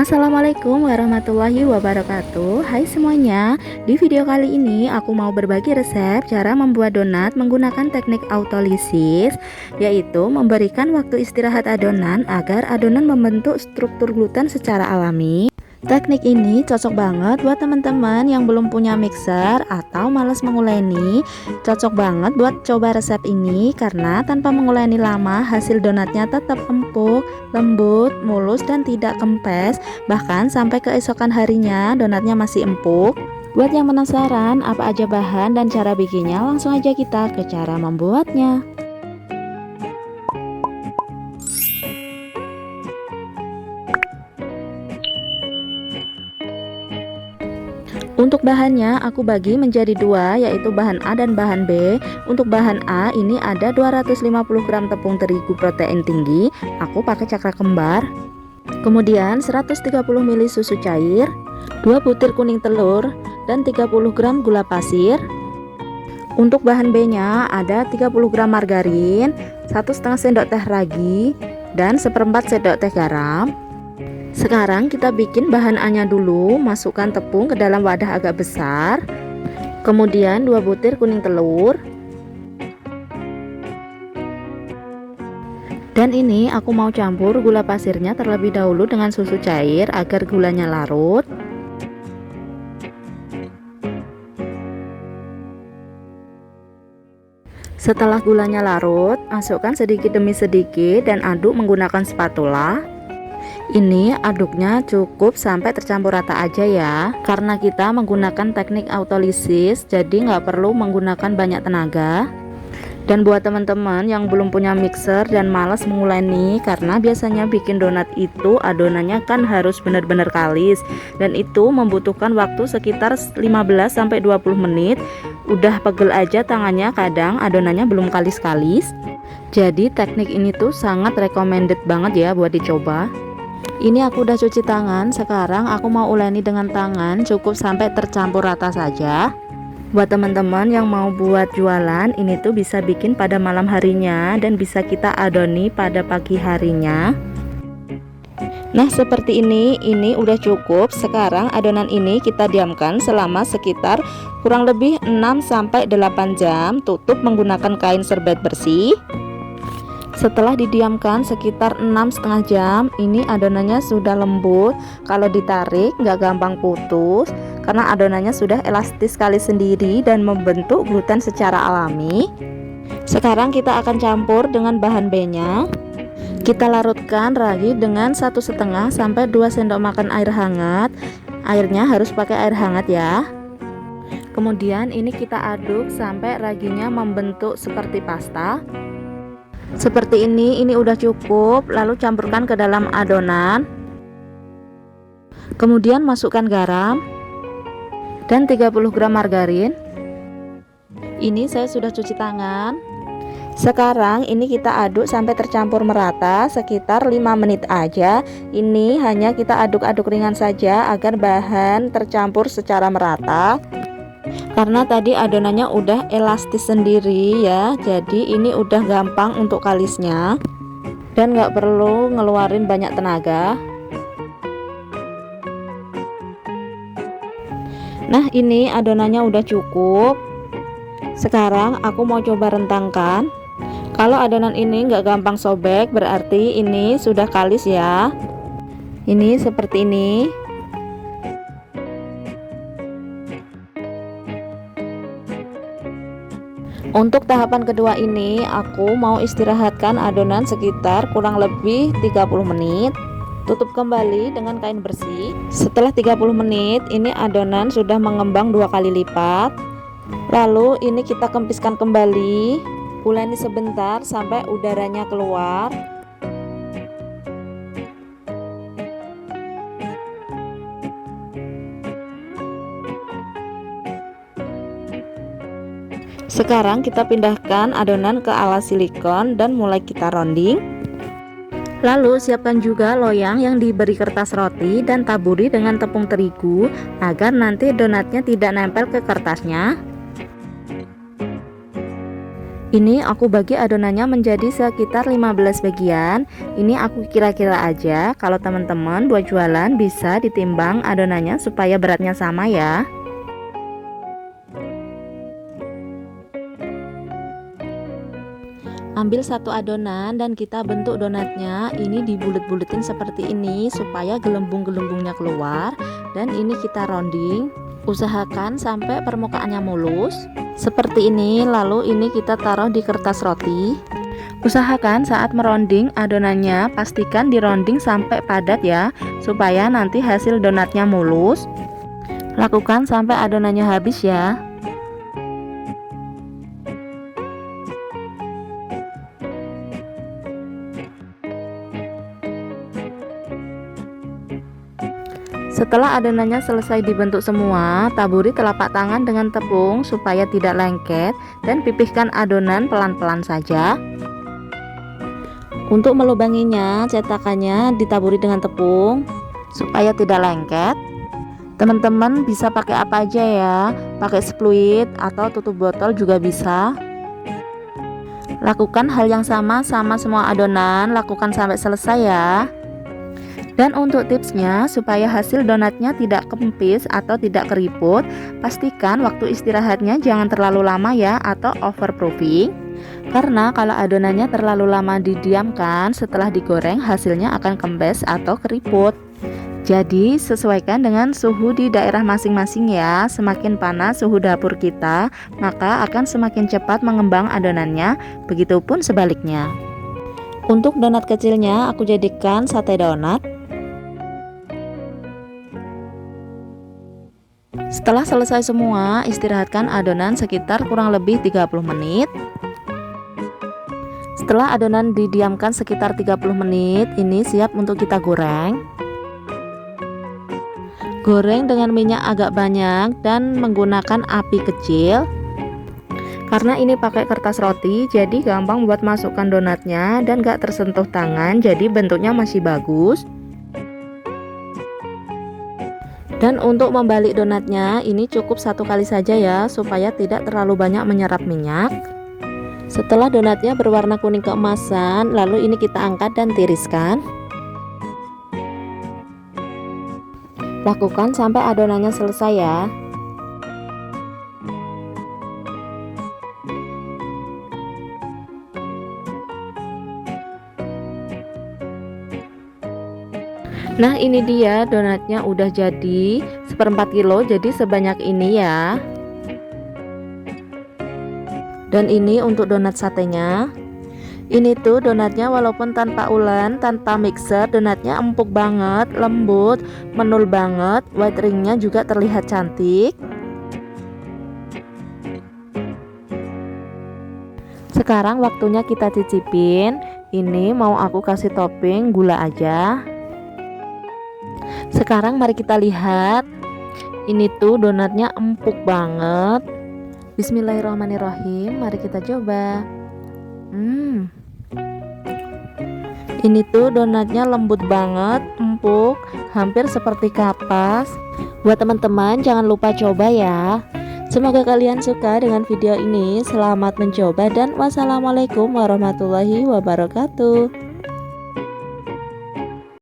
Assalamualaikum warahmatullahi wabarakatuh. Hai semuanya, di video kali ini aku mau berbagi resep cara membuat donat menggunakan teknik autolisis, yaitu memberikan waktu istirahat adonan agar adonan membentuk struktur gluten secara alami. Teknik ini cocok banget buat teman-teman yang belum punya mixer atau malas menguleni. Cocok banget buat coba resep ini karena tanpa menguleni lama hasil donatnya tetap empuk, lembut, mulus dan tidak kempes. Bahkan sampai keesokan harinya donatnya masih empuk. Buat yang penasaran apa aja bahan dan cara bikinnya, langsung aja kita ke cara membuatnya. Untuk bahannya aku bagi menjadi dua, yaitu bahan A dan bahan B. Untuk bahan A ini ada 250 gram tepung terigu protein tinggi, aku pakai cakra kembar. Kemudian 130 ml susu cair, 2 butir kuning telur, dan 30 gram gula pasir. Untuk bahan B nya ada 30 gram margarin, 1,5 sendok teh ragi, dan 1/4 sendok teh garam. Sekarang kita bikin bahan A nya dulu. Masukkan tepung ke dalam wadah agak besar, kemudian 2 butir kuning telur, dan ini aku mau campur gula pasirnya terlebih dahulu dengan susu cair agar gulanya larut. Setelah gulanya larut, masukkan sedikit demi sedikit dan aduk menggunakan spatula. Ini aduknya cukup sampai tercampur rata aja ya, karena kita menggunakan teknik autolisis jadi nggak perlu menggunakan banyak tenaga. Dan buat teman-teman yang belum punya mixer dan malas menguleni, karena biasanya bikin donat itu adonannya kan harus benar-benar kalis, dan itu membutuhkan waktu sekitar 15-20 menit. Udah pegel aja tangannya, kadang adonannya belum kalis-kalis. Jadi teknik ini tuh sangat recommended banget ya buat dicoba. Ini aku udah cuci tangan, sekarang aku mau uleni dengan tangan, cukup sampai tercampur rata saja. Buat teman-teman yang mau buat jualan, ini tuh bisa bikin pada malam harinya dan bisa kita adoni pada pagi harinya. Nah seperti ini udah cukup. Sekarang adonan ini kita diamkan selama sekitar kurang lebih 6-8 jam. Tutup menggunakan kain serbet bersih. Setelah didiamkan sekitar 6,5 jam, ini adonannya sudah lembut. Kalau ditarik nggak gampang putus karena adonannya sudah elastis sekali sendiri dan membentuk gluten secara alami. Sekarang kita akan campur dengan bahan B nya. Kita larutkan ragi dengan 1,5 sampai 2 sendok makan air hangat. Airnya harus pakai air hangat ya. Kemudian ini kita aduk sampai raginya membentuk seperti pasta. Seperti ini udah cukup. Lalu campurkan ke dalam adonan. Kemudian masukkan garam dan 30 gram margarin. Ini saya sudah cuci tangan. Sekarang ini kita aduk sampai tercampur merata sekitar 5 menit aja. Ini hanya kita aduk-aduk ringan saja agar bahan tercampur secara merata. Karena tadi adonannya udah elastis sendiri ya, jadi ini udah gampang untuk kalisnya dan nggak perlu ngeluarin banyak tenaga. Nah ini adonannya udah cukup. Sekarang aku mau coba rentangkan. Kalau adonan ini nggak gampang sobek, berarti ini sudah kalis ya. Ini seperti ini. Untuk tahapan kedua ini aku mau istirahatkan adonan sekitar kurang lebih 30 menit. Tutup kembali dengan kain bersih. Setelah 30 menit ini adonan sudah mengembang 2 kali lipat. Lalu ini kita kempiskan kembali. Uleni sebentar sampai udaranya keluar. Sekarang kita pindahkan adonan ke alas silikon dan mulai kita rounding. Lalu siapkan juga loyang yang diberi kertas roti dan taburi dengan tepung terigu agar nanti donatnya tidak nempel ke kertasnya. Ini aku bagi adonannya menjadi sekitar 15 bagian. Ini aku kira-kira aja, kalau teman-teman buat jualan bisa ditimbang adonannya supaya beratnya sama ya. Ambil satu adonan dan kita bentuk donatnya. Ini dibulet-buletin seperti ini supaya gelembung-gelembungnya keluar. Dan ini kita rounding. Usahakan sampai permukaannya mulus seperti ini. Lalu ini kita taruh di kertas roti. Usahakan saat meronding adonannya pastikan dironding sampai padat ya, supaya nanti hasil donatnya mulus. Lakukan sampai adonannya habis ya. Setelah adonannya selesai dibentuk semua, taburi telapak tangan dengan tepung supaya tidak lengket dan pipihkan adonan pelan-pelan saja. Untuk melubanginya, cetakannya ditaburi dengan tepung supaya tidak lengket. Teman-teman bisa pakai apa aja ya, pakai spluit atau tutup botol juga bisa. Lakukan hal yang sama semua adonan, lakukan sampai selesai ya. Dan untuk tipsnya, supaya hasil donatnya tidak kempis atau tidak keriput, pastikan waktu istirahatnya jangan terlalu lama ya, atau overproofing. Karena kalau adonannya terlalu lama didiamkan, setelah digoreng hasilnya akan kempes atau keriput. Jadi sesuaikan dengan suhu di daerah masing-masing ya. Semakin panas suhu dapur kita, maka akan semakin cepat mengembang adonannya, begitupun sebaliknya. Untuk donat kecilnya aku jadikan sate donat. Setelah selesai semua, istirahatkan adonan sekitar kurang lebih 30 menit. Setelah adonan didiamkan sekitar 30 menit, ini siap untuk kita goreng. Goreng dengan minyak agak banyak dan menggunakan api kecil. Karena ini pakai kertas roti, jadi gampang buat masukkan donatnya dan gak tersentuh tangan, jadi bentuknya masih bagus. Dan untuk membalik donatnya ini cukup satu kali saja ya, supaya tidak terlalu banyak menyerap minyak. Setelah donatnya berwarna kuning keemasan, lalu ini kita angkat dan tiriskan. Lakukan sampai adonannya selesai ya. Nah ini dia donatnya udah jadi 1/4 kilo, jadi sebanyak ini ya. Dan ini untuk donat satenya. Ini tuh donatnya walaupun tanpa ulen, tanpa mixer, donatnya empuk banget, lembut, menul banget. White ringnya juga terlihat cantik. Sekarang waktunya kita cicipin. Ini mau aku kasih topping gula aja. Sekarang mari kita lihat. Ini tuh donatnya empuk banget. Bismillahirrahmanirrahim. Mari kita coba. Ini tuh donatnya lembut banget, empuk, hampir seperti kapas. Buat teman-teman jangan lupa coba ya. Semoga kalian suka dengan video ini. Selamat mencoba dan wassalamualaikum warahmatullahi wabarakatuh.